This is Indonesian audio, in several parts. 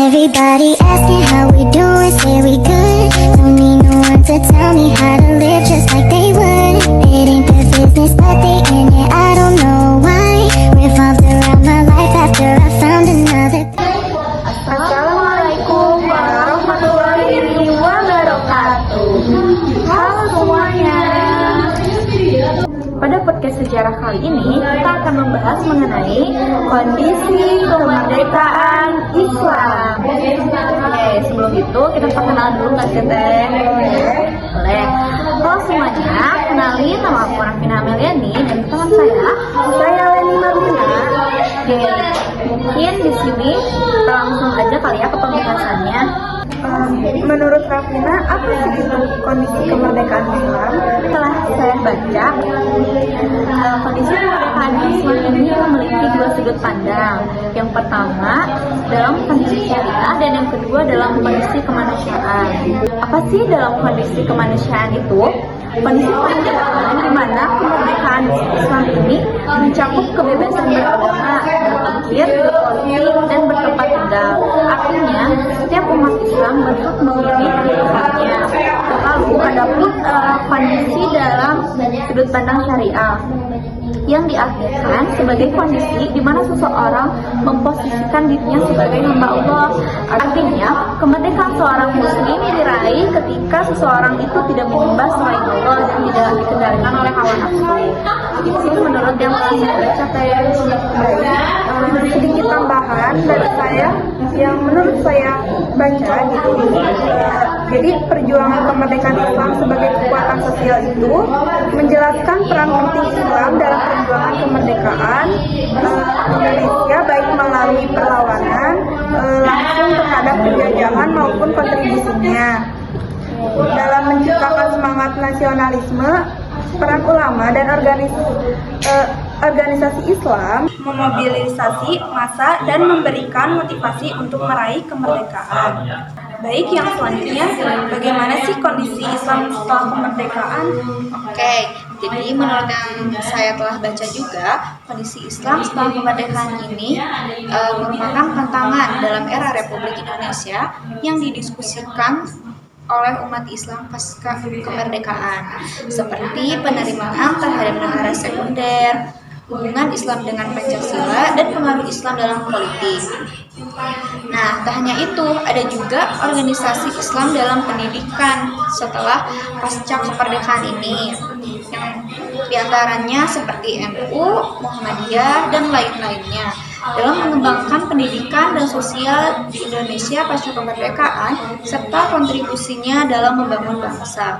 Everybody asking how we doing, say we good. Don't need no one to tell me how to live just like they would. It ain't their business, but they in it, I don't know why. Revolved around my life after I found another. Assalamualaikum warahmatullahi wabarakatuh. Halo semuanya. Pada podcast sejarah kali ini kita akan membahas mengenai kondisi kemerdekaan Islam. Oke, sebelum itu kita perkenalan dulu nggak sih Teh? Boleh. Halo semuanya, kenalin nama aku Rafina Ameliani dan teman saya Leni Maruna. Oke, mungkin di sini kita langsung aja kali ya ke pembahasannya. Menurut Rafina, apa sih itu kondisi kemerdekaan Islam? Setelah saya baca, kondisi kemerdekaan Islam ini memiliki dua sudut pandang. Yang pertama dalam kondisi syariah dan yang kedua dalam kondisi kemanusiaan. Apa sih dalam kondisi kemanusiaan itu? Kondisi kemanusiaan di mana kemerdekaan Islam ini mencakup kebebasan beragama, berpikir, berpolitik, dan bertempat tinggal. Artinya, setiap umat Islam berhak memilih kehidupannya. Lalu ada pun kondisi dalam sudut pandang syariah yang diartikan sebagai kondisi di mana seseorang memposisikan dirinya sebagai hamba Allah. Artinya, kemerdekaan seorang muslim diraih ketika seseorang itu tidak menyembah selain Allah dan tidak dikendalikan oleh hawa nafsu. Itu sih menurut yang saya baca. Sedikit tambahan dari saya yang menurut saya baca gitu. Jadi perjuangan kemerdekaan Islam sebagai kekuatan sosial itu menjelaskan peran penting Islam dalam perjuangan kemerdekaan Indonesia baik melalui perlawanan langsung terhadap penjajahan maupun kontribusinya. Dalam menciptakan semangat nasionalisme, peran ulama dan organisasi Islam memobilisasi massa dan memberikan motivasi untuk meraih kemerdekaan. Baik, yang selanjutnya, bagaimana sih kondisi Islam setelah kemerdekaan? Oke, jadi menurut yang saya telah baca juga, kondisi Islam setelah kemerdekaan ini merupakan tantangan dalam era Republik Indonesia yang didiskusikan oleh umat Islam pasca kemerdekaan, seperti penerimaan terhadap negara sekunder, hubungan Islam dengan Pancasila, dan pengaruh Islam dalam politik. Nah, tak hanya itu, ada juga organisasi Islam dalam pendidikan setelah pasca kemerdekaan ini, yang diantaranya seperti NU, Muhammadiyah, dan lain-lainnya, dalam mengembangkan pendidikan dan sosial di Indonesia pasca kemerdekaan, serta kontribusinya dalam membangun bangsa.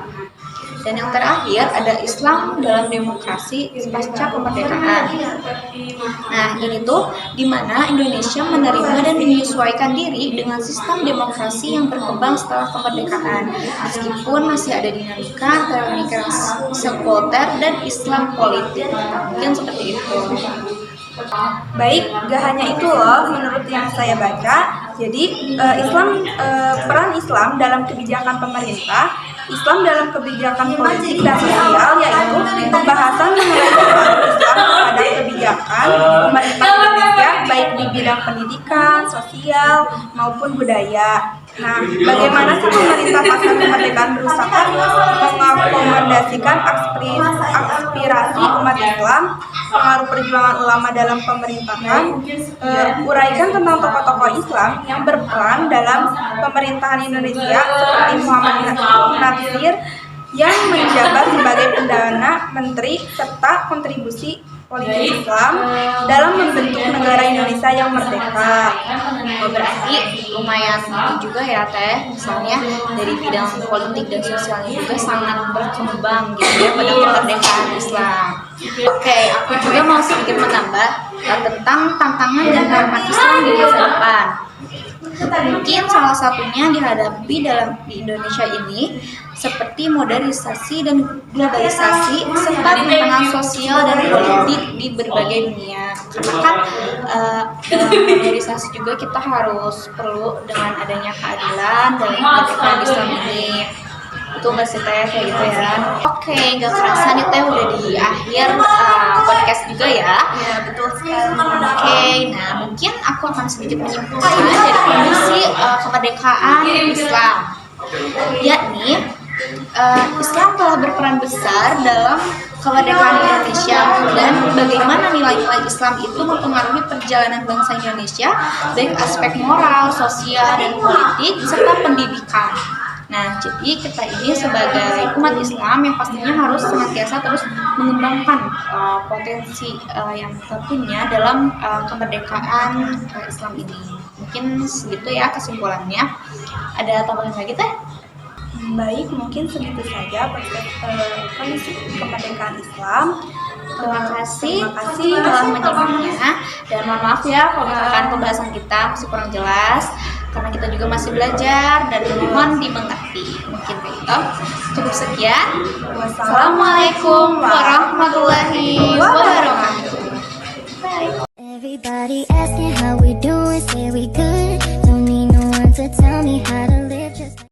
Dan yang terakhir ada Islam dalam demokrasi pasca kemerdekaan. Nah, ini tuh di mana Indonesia menerima dan menyesuaikan diri dengan sistem demokrasi yang berkembang setelah kemerdekaan, meskipun masih ada dinamika antara pemikiran sekuler dan Islam politik. Mungkin seperti itu. Baik, gak hanya itu loh menurut yang saya baca. Jadi peran Islam dalam kebijakan pemerintah, Islam dalam kebijakan politik dan sosial, yaitu pembahasan mengenai pengaruh Islam terhadap kebijakan pemerintah Indonesia baik di bidang pendidikan, sosial maupun budaya. Nah, bagaimana sih pemerintah pasca kemerdekaan berusaha mengakomodasikan aspirasi umat Islam, pengaruh perjuangan ulama dalam pemerintahan, uraikan tentang tokoh-tokoh Islam yang berperan dalam pemerintahan Indonesia seperti Muhammad Natsir yang menjabat sebagai Perdana Menteri, serta kontribusi politik Islam dalam membentuk negara Indonesia yang merdeka. Berarti lumayan juga ya Teh, misalnya dari bidang politik dan sosialnya juga sangat berkembang gitu ya pada kemerdekaan Islam. Oke, aku juga mau sedikit menambah tentang tantangan dan harapan Islam di masa depan. Mungkin salah satunya dihadapi di Indonesia ini seperti modernisasi dan globalisasi serta tantangan sosial dan politik di berbagai dunia. Karena kan dalam modernisasi juga kita harus perlu dengan adanya keadilan dalam kemerdekaan Islam ini. Itu nggak sih Teh kayak gitu ya? Oke, nggak kerasa nih Teh udah di akhir podcast juga ya. Ya, betul sekali. Oke, nah mungkin aku akan sedikit menyimpulkan dari kondisi kemerdekaan Islam, yakni Islam telah berperan besar dalam kemerdekaan Indonesia dan bagaimana nilai-nilai Islam itu mempengaruhi perjalanan bangsa Indonesia baik aspek moral, sosial, dan politik serta pendidikan. Nah, jadi kita ini sebagai umat Islam yang pastinya harus senantiasa terus mengembangkan potensi yang kita punya dalam kemerdekaan Islam ini. Mungkin segitu ya kesimpulannya. Ada tambahan lagi teh? Baik, mungkin segitu saja kondisi kemerdekaan Islam. Terima kasih telah menyimaknya, dan mohon maaf ya kalau misalkan pembahasan kita masih kurang jelas karena kita juga masih belajar dan mohon dimengerti. Mungkin begitu. Cukup sekian. Wassalamualaikum warahmatullahi wabarakatuh. Bye. Everybody asking how we doing, say we good. Don't need no one to tell me how to